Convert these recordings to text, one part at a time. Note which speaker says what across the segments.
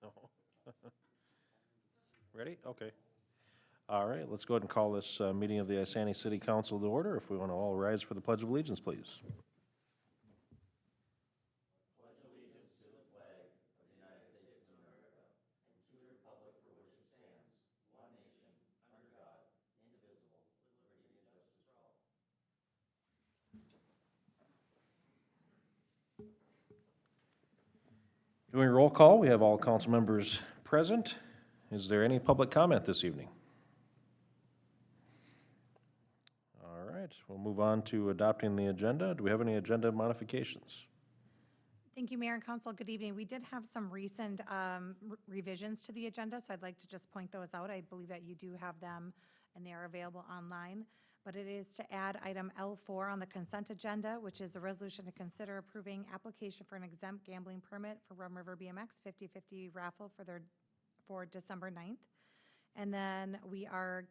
Speaker 1: No. Ready? Okay. All right, let's go ahead and call this meeting of the Isani City Council to order. If we want to all rise for the Pledge of Allegiance, please. Doing roll call, we have all council members present. Is there any public comment this evening? All right, we'll move on to adopting the agenda. Do we have any agenda modifications?
Speaker 2: Thank you, Mayor and Council. Good evening. We did have some recent revisions to the agenda, so I'd like to just point those out. I believe that you do have them, and they are available online. But it is to add item L4 on the consent agenda, which is a resolution to consider approving application for an exempt gambling permit for Rum River BMX 50/50 raffle for December 9th. And then we are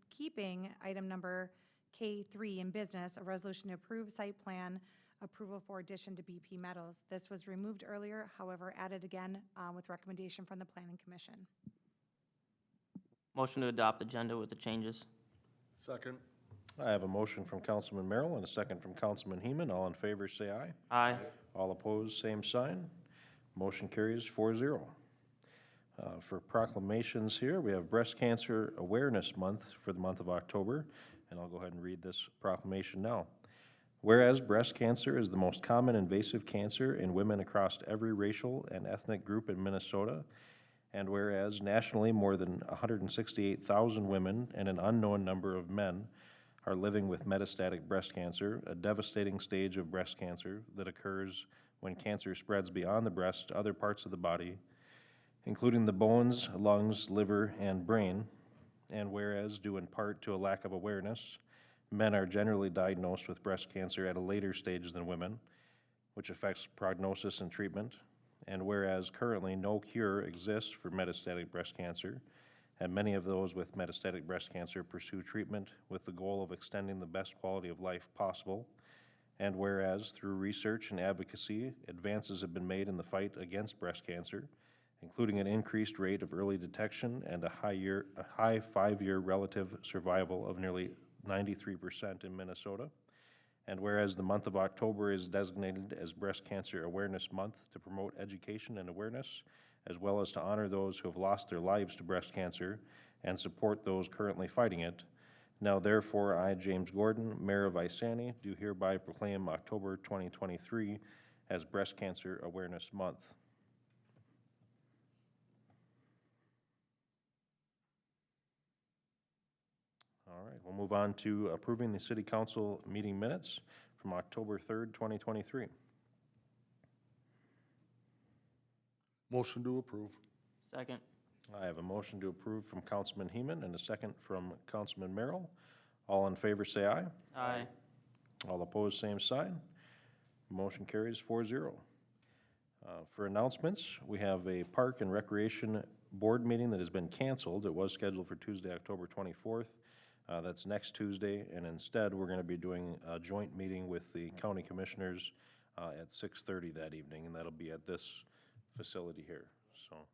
Speaker 2: keeping item number K3 in business, a resolution to approve site plan approval for addition to BP Metals. This was removed earlier, however, added again with recommendation from the Planning Commission.
Speaker 3: Motion to adopt agenda with the changes.
Speaker 4: Second.
Speaker 1: I have a motion from Councilman Merrill and a second from Councilman Heeman. All in favor, say aye.
Speaker 3: Aye.
Speaker 1: All opposed, same sign. Motion carries 4-0. For proclamations here, we have Breast Cancer Awareness Month for the month of October, and I'll go ahead and read this proclamation now. Whereas breast cancer is the most common invasive cancer in women across every racial and ethnic group in Minnesota, and whereas nationally more than 168,000 women and an unknown number of men are living with metastatic breast cancer, a devastating stage of breast cancer that occurs when cancer spreads beyond the breast to other parts of the body, including the bones, lungs, liver, and brain, and whereas, due in part to a lack of awareness, men are generally diagnosed with breast cancer at a later stage than women, which affects prognosis and treatment, and whereas currently no cure exists for metastatic breast cancer, and many of those with metastatic breast cancer pursue treatment with the goal of extending the best quality of life possible, and whereas through research and advocacy, advances have been made in the fight against breast cancer, including an increased rate of early detection and a high 5-year relative survival of nearly 93% in Minnesota. And whereas the month of October is designated as Breast Cancer Awareness Month to promote education and awareness, as well as to honor those who have lost their lives to breast cancer and support those currently fighting it. Now therefore, I, James Gordon, Mayor of Isani, do hereby proclaim October 2023 as Breast Cancer Awareness Month. All right, we'll move on to approving the City Council meeting minutes from October 3rd, 2023.
Speaker 4: Motion to approve.
Speaker 3: Second.
Speaker 1: I have a motion to approve from Councilman Heeman and a second from Councilman Merrill. All in favor say aye.
Speaker 3: Aye.
Speaker 1: All opposed, same sign. Motion carries 4-0. For announcements, we have a Park and Recreation Board meeting that has been canceled. It was scheduled for Tuesday, October 24th. That's next Tuesday, and instead, we're going to be doing a joint meeting with the county commissioners at 6:30 that evening, and that'll be at this facility here. So,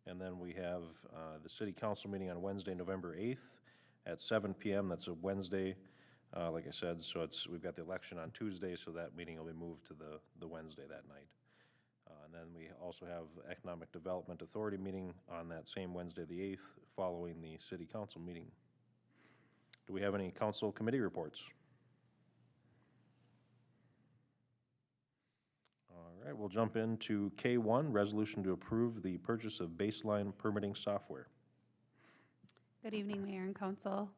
Speaker 1: and then we have the city council meeting on Wednesday, November 8th at 7 p.m. That's a Wednesday, like I said. So we've got the election on Tuesday, so that meeting will be moved to the Wednesday that night. And then we also have Economic Development Authority meeting on that same Wednesday, the 8th, following the city council meeting. Do we have any council committee reports? All right, we'll jump into K1, resolution to approve the purchase of baseline permitting software.
Speaker 5: Good evening, Mayor and Council.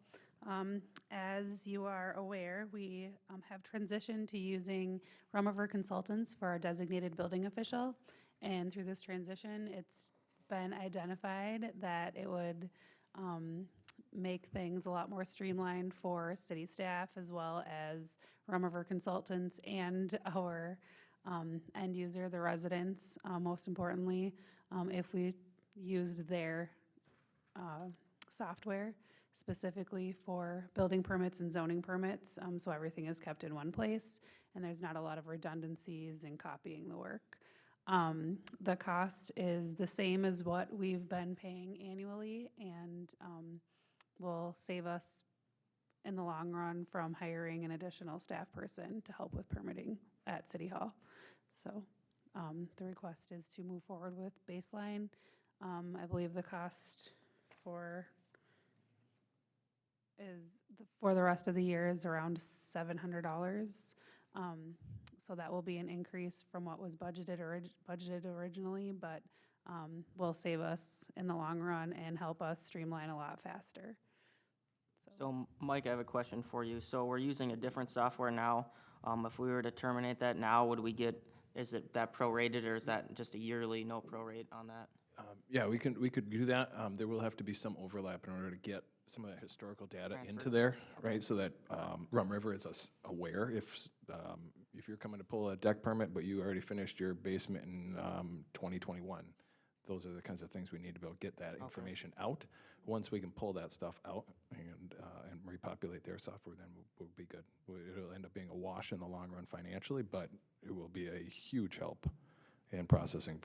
Speaker 5: As you are aware, we have transitioned to using Rum River Consultants for our designated building official. And through this transition, it's been identified that it would make things a lot more streamlined for city staff as well as Rum River Consultants and our end user, the residents, most importantly, if we used their software specifically for building permits and zoning permits, so everything is kept in one place and there's not a lot of redundancies in copying the work. The cost is the same as what we've been paying annually and will save us in the long run from hiring an additional staff person to help with permitting at City Hall. So the request is to move forward with baseline. I believe the cost for for the rest of the year is around $700. So that will be an increase from what was budgeted originally, but will save us in the long run and help us streamline a lot faster.
Speaker 3: So Mike, I have a question for you. So we're using a different software now. If we were to terminate that now, would we get, is it that prorated or is that just a yearly no prorate on that?
Speaker 6: Yeah, we could do that. There will have to be some overlap in order to get some of that historical data
Speaker 3: Transfer.
Speaker 6: into there, right? So that Rum River is aware if you're coming to pull a deck permit, but you already finished your basement in 2021. Those are the kinds of things we need to be able to get that information out. Once we can pull that stuff out and repopulate their software, then we'll be good. It'll end up being a wash in the long run financially, but it will be a huge help in processing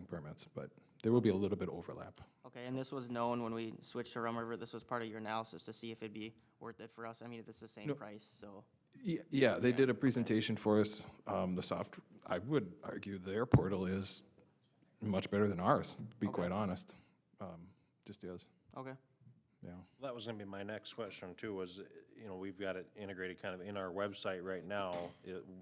Speaker 6: permits. But there will be a little bit of overlap.
Speaker 3: Okay, and this was known when we switched to Rum River. This was part of your analysis to see if it'd be worth it for us. I mean, this is the same
Speaker 6: No.
Speaker 3: price, so.
Speaker 6: Yeah, they did a presentation for us. I would argue their portal is much better than ours, to be
Speaker 3: Okay.
Speaker 6: quite honest. Just is,
Speaker 3: Okay.
Speaker 6: yeah.
Speaker 1: That was gonna be my next question too, was, we've got it integrated kind of in our website right now.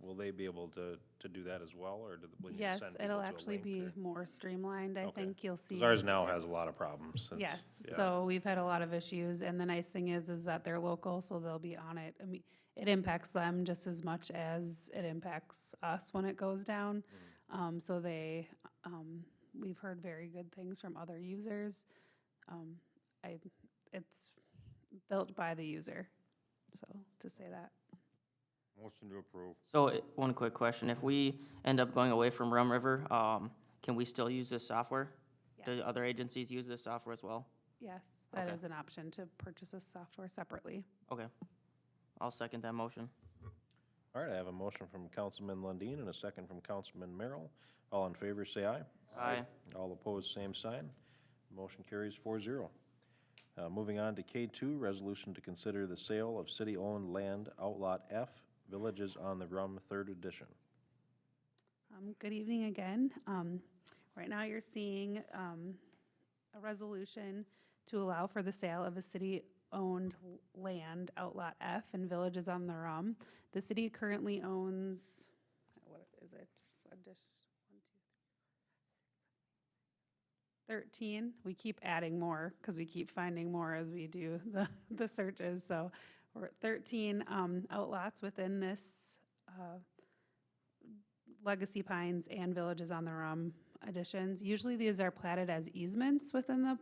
Speaker 1: Will they be able to do that as well, or will you
Speaker 5: Yes,
Speaker 1: send people
Speaker 5: it'll
Speaker 1: to a
Speaker 5: actually
Speaker 1: link,
Speaker 5: be
Speaker 1: or-
Speaker 5: more streamlined, I
Speaker 1: Okay.
Speaker 5: think you'll see.
Speaker 1: 'Cause ours now has a lot of problems. since-
Speaker 5: Yes,
Speaker 1: yeah.
Speaker 5: so we've had a lot of issues, and the nice thing is that they're local, so they'll be on it. I mean, it impacts them just as much as it impacts us when it goes down. So we've heard very good things from other users. It's built by the user, so to say that.
Speaker 4: Motion to approve.
Speaker 3: So one quick question. If we end up going away from Rum River, can we still use this software? Do
Speaker 5: Yes.
Speaker 3: other agencies use this software as well?
Speaker 5: Yes, that
Speaker 3: Okay.
Speaker 5: is an option to purchase this software separately.
Speaker 3: Okay. I'll second that motion.
Speaker 1: All right, I have a motion from Councilman Lundin and a second from Councilman Merrill. All in favor, say aye.
Speaker 3: Aye.
Speaker 1: All opposed, same sign. Motion carries 4-0. Moving on to K2, resolution to consider the sale of city-owned land Outlot F, Villages on the Rum, 3rd edition.
Speaker 5: Good evening again. Right now, you're seeing a resolution to allow for the sale of a city-owned land, Outlot F, and Villages on the Rum. The city currently owns, what is it? 13. We keep adding more because we keep finding more as we do the searches. So we're at 13 outlots within this Legacy Pines and Villages on the Rum additions. Usually these are platted as easements within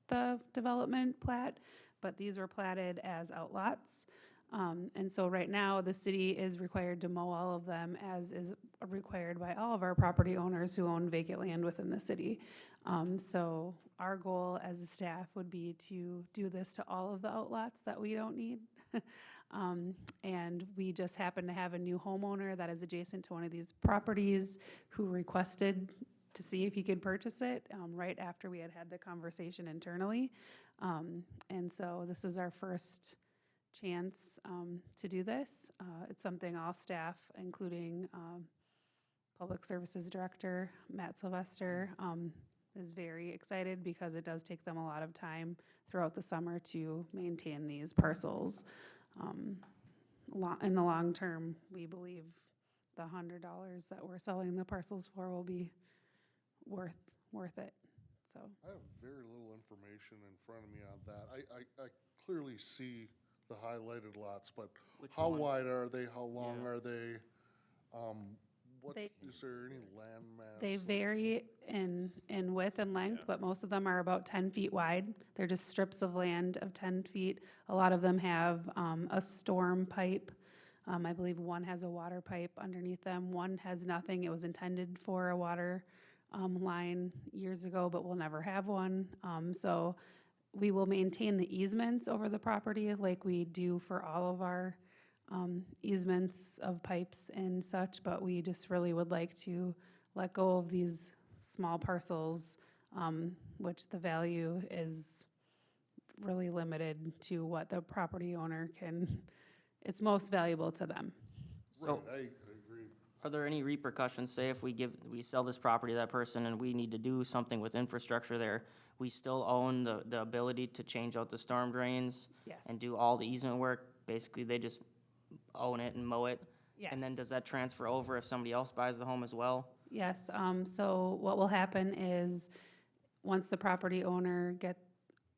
Speaker 5: the development plat, but these were platted as outlots. And so right now, the city is required to mow all of them, as is required by all of our property owners who own vacant land within the city. So our goal as a staff would be to do this to all of the outlots that we don't need. And we just happen to have a new homeowner that is adjacent to one of these properties who requested to see if he could purchase it right after we had the conversation internally. And so this is our first chance to do this. It's something all staff, including Public Services Director Matt Sylvester, is very excited because it does take them a lot of time throughout the summer to maintain these parcels. In the long term, we believe the $100 that we're selling the parcels for will be worth it. So
Speaker 4: I have very little information in front of me on that. I clearly see the highlighted lots, but
Speaker 3: Which
Speaker 4: how
Speaker 3: one?
Speaker 4: wide are they? How long
Speaker 3: Yeah.
Speaker 4: are they?
Speaker 5: They-
Speaker 4: Is there any land mass?
Speaker 5: they vary in width and length, but most of them are about 10 feet wide. They're just strips of land of 10 feet. A lot of them have a storm pipe. I believe one has a water pipe underneath them. One has nothing. It was intended for a water line years ago, but we'll never have one. So we will maintain the easements over the property like we do for all of our easements of pipes and such, but we just really would like to let go of these small parcels, which the value is really limited to what the property owner can, it's most valuable to them.
Speaker 3: So-
Speaker 4: Right, I agree.
Speaker 3: Are there any repercussions, say if we sell this property to that person and we need to do something with infrastructure there, we still own the ability to change out the storm drains?
Speaker 5: Yes.
Speaker 3: And do all the easement work? Basically, they just own it and mow it? And then does that transfer over if somebody else buys the home as well?
Speaker 5: Yes, so what will happen is, once the property owner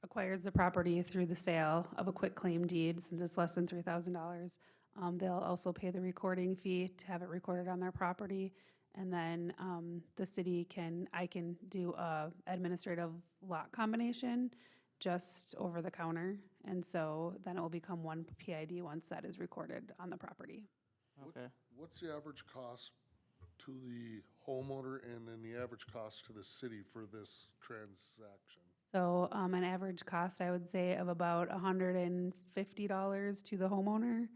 Speaker 5: acquires the property through the sale of a quitclaim deed, since it's less than $3,000, they'll also pay the recording fee to have it recorded on their property. And then the city I can do a administrative lot combination just over the counter. And so then it will become one PID once that is recorded on the property.
Speaker 3: Okay.
Speaker 4: What's the average cost to the homeowner and then the average cost to the city for this transaction?
Speaker 5: So an average cost, I would say, of about $150 to the homeowner.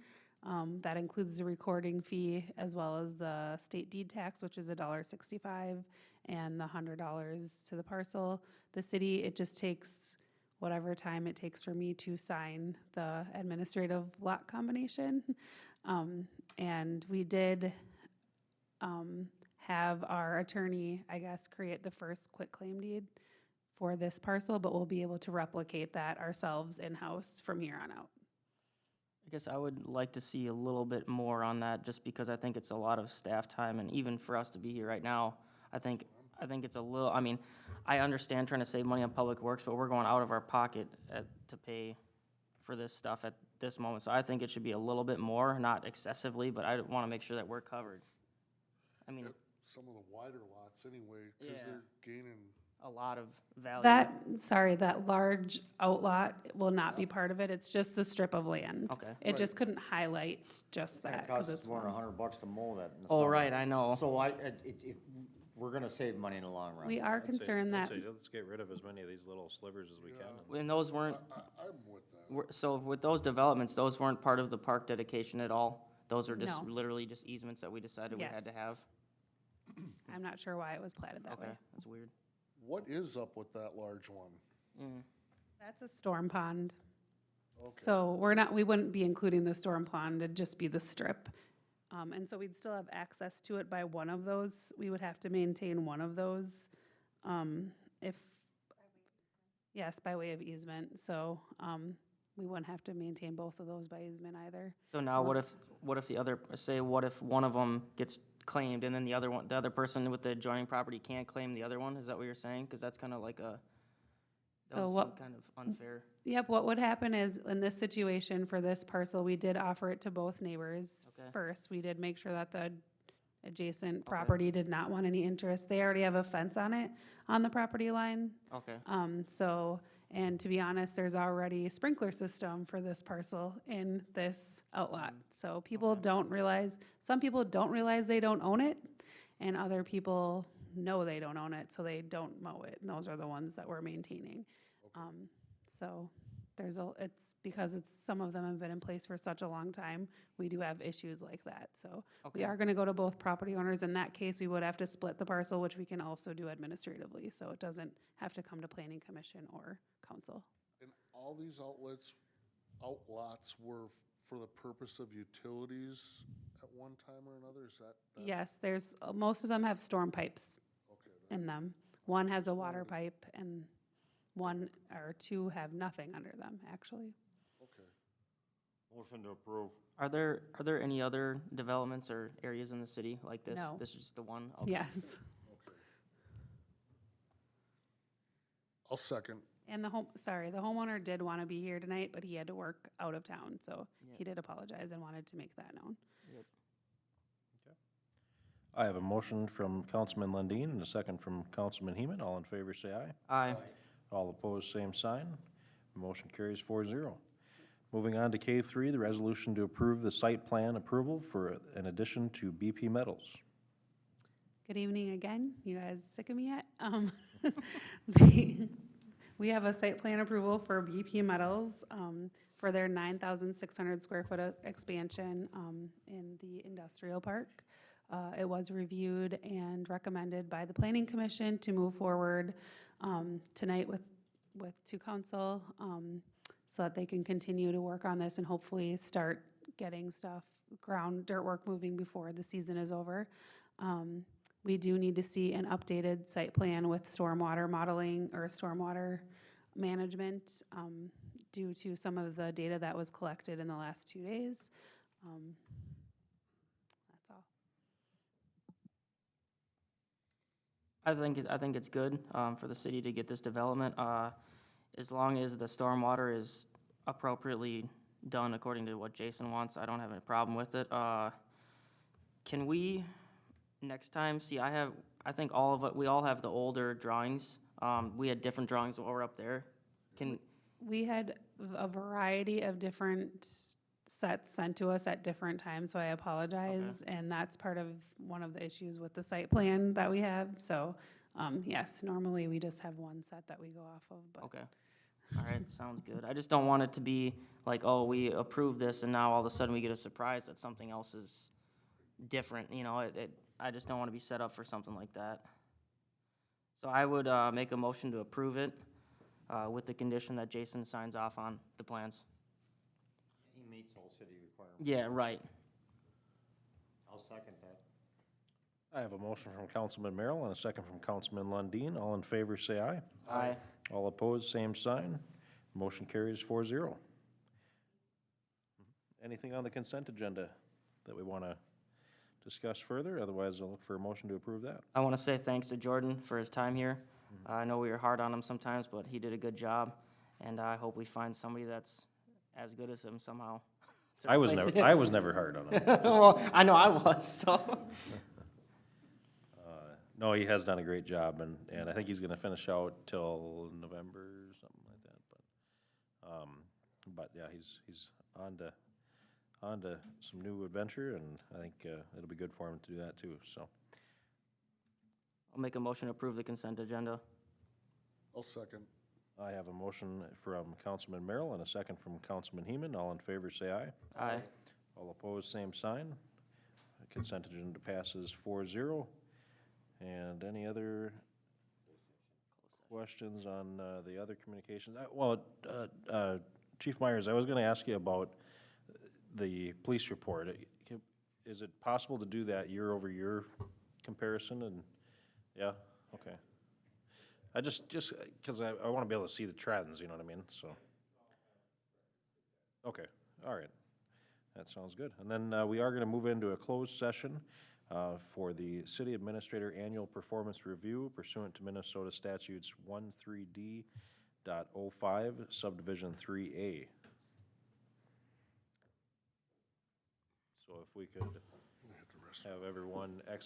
Speaker 5: That includes the recording fee as well as the state deed tax, which is $1.65, and the $100 to the parcel. The city, it just takes whatever time it takes for me to sign the administrative lot combination. And we did have our attorney, I guess, create the first quitclaim deed for this parcel, but we'll be able to replicate that ourselves in-house from here on out.
Speaker 3: I guess I would like to see a little bit more on that, just because I think it's a lot of staff time, and even for us to be here right now, I think it's a little, I mean, I understand trying to save money on public works, but we're going out of our pocket to pay for this stuff at this moment, so I think it should be a little bit more, not excessively, but I want to make sure that we're covered. I mean,
Speaker 4: Some of the wider lots anyway, because
Speaker 3: Yeah.
Speaker 4: they're gaining.
Speaker 3: a lot of value.
Speaker 5: That large outlot will not be part of it, it's just the strip of land.
Speaker 3: Okay.
Speaker 5: It just couldn't highlight just that,
Speaker 7: It
Speaker 5: 'cause
Speaker 7: costs
Speaker 5: it's
Speaker 7: us more than
Speaker 5: one.
Speaker 7: $100 to mow that in the
Speaker 3: Oh,
Speaker 7: summer.
Speaker 3: right, I know.
Speaker 7: So we're gonna save money in the long run.
Speaker 5: We are
Speaker 1: I'd say-
Speaker 5: concerned
Speaker 1: I'd
Speaker 5: that,
Speaker 1: say let's get rid of as many of these little slivers as we can.
Speaker 3: And those weren't,
Speaker 4: I'm with that.
Speaker 3: so with those developments, those weren't part of the park dedication at all? Those are just
Speaker 5: No.
Speaker 3: literally just easements that we decided we had to
Speaker 5: Yes.
Speaker 3: have?
Speaker 5: I'm not sure why it was platted that
Speaker 3: Okay,
Speaker 5: way.
Speaker 3: that's weird.
Speaker 4: What is up with that large one?
Speaker 5: That's a storm pond.
Speaker 4: Okay.
Speaker 5: So we wouldn't be including the storm pond, it'd just be the strip. And so we'd still have access to it by one of those. We would have to maintain one of those, yes, by way of easement. So, we wouldn't have to maintain both of those by easement either.
Speaker 3: So now what if the other, say, what if one of them gets claimed and then the other person with the adjoining property can't claim the other one? Is that what you're saying? Because that's kind of like that
Speaker 5: So
Speaker 3: would
Speaker 5: what-
Speaker 3: seem kind of unfair.
Speaker 5: Yep, what would happen is, in this situation for this parcel, we did offer it to both neighbors
Speaker 3: Okay.
Speaker 5: first. We did make sure that the adjacent property did not want any interest. They already have a fence on it, on the property line.
Speaker 3: Okay,
Speaker 5: And to be honest, there's already a sprinkler system for this parcel in this outlot. So people don't realize, some people don't realize they don't own it, and other people know they don't own it, so they don't mow it, and those are the ones that we're maintaining. So it's because some of them have been in place for such a long time, we do have issues like that. So we
Speaker 3: Okay.
Speaker 5: are gonna go to both property owners. In that case, we would have to split the parcel, which we can also do administratively, so it doesn't have to come to planning commission or council.
Speaker 4: And all these outlots were for the purpose of utilities at one time or another, is that?
Speaker 5: Yes, most of them have storm pipes
Speaker 4: Okay,
Speaker 5: in them. One has a water pipe, and one or two have nothing under them, actually.
Speaker 4: okay.
Speaker 7: Motion to approve.
Speaker 3: are there any other developments or areas in the city like this?
Speaker 5: No.
Speaker 3: This is just the one? Okay.
Speaker 5: Yes.
Speaker 4: I'll second.
Speaker 5: And the homeowner did want to be here tonight, but he had to work out of town, so he did apologize and wanted to make that known.
Speaker 1: I have a motion from Councilman Lundin and a second from Councilman Heeman. All in favor, say aye.
Speaker 3: Aye.
Speaker 1: All opposed, same sign. Motion carries 4-0. Moving on to K3, the resolution to approve the site plan approval for an addition to BP Metals.
Speaker 5: Good evening again. You guys sick of me yet? We have a site plan approval for BP Metals for their 9,600 square foot expansion in the industrial park. It was reviewed and recommended by the Planning Commission to move forward tonight to council, so that they can continue to work on this and hopefully start getting stuff, dirt work moving before the season is over. We do need to see an updated site plan with stormwater modeling or stormwater management, due to some of the data that was collected in the last 2 days. That's all.
Speaker 3: I think it's good, for the city to get this development, as long as the stormwater is appropriately done according to what Jason wants. I don't have any problem with it. Can we, next time, see, I think all of it, we all have the older drawings. We had different drawings while we were up there.
Speaker 5: We had a variety of different sets sent to us at different times, so I apologize. And that's part of one of the issues with the site plan that we have. So, yes, normally we just have one set that we go off of, but.
Speaker 3: Okay. All right, sounds good. I just don't want it to be like, oh, we approved this and now all of a sudden we get a surprise that something else is different, you know, I just don't want to be set up for something like that. So I would, make a motion to approve it, with the condition that Jason signs off on the plans.
Speaker 7: He meets all city requirements.
Speaker 3: Yeah, right.
Speaker 7: I'll second that.
Speaker 1: I have a motion from Councilman Merrill and a second from Councilman Lundin. All in favor, say aye.
Speaker 3: Aye.
Speaker 1: All opposed, same sign. Motion carries 4-0. Anything on the consent agenda that we want to discuss further? Otherwise, I'll look for a motion to approve that.
Speaker 3: I want to say thanks to Jordan for his time here. I know we were hard on him sometimes, but he did a good job, and I hope we find somebody that's as good as him somehow. to
Speaker 1: I was
Speaker 3: replace
Speaker 1: never,
Speaker 3: him.
Speaker 1: I was never hard on him.
Speaker 3: Well, I know I was, so.
Speaker 1: No, he has done a great job, and I think he's gonna finish out till November or something like that, but yeah, he's on to some new adventure, and I think, it'll be good for him to do that too, so.
Speaker 3: I'll make a motion to approve the consent agenda.
Speaker 4: I'll second.
Speaker 1: I have a motion from Councilman Merrill and a second from Councilman Heeman. All in favor, say aye.
Speaker 3: Aye.
Speaker 1: All opposed, same sign. Consent agenda passes 4-0. And any other questions on the other communications? Chief Myers, I was gonna ask you about the police report. Is it possible to do that year-over-year comparison? And, yeah, okay. I just, because I wanna be able to see the trends, you know what I mean, so. Okay, all right. That sounds good. And then we are gonna move into a closed session for the City Administrator Annual Performance Review pursuant to Minnesota Statutes 13D.05, Subdivision 3A. So if we could have everyone exit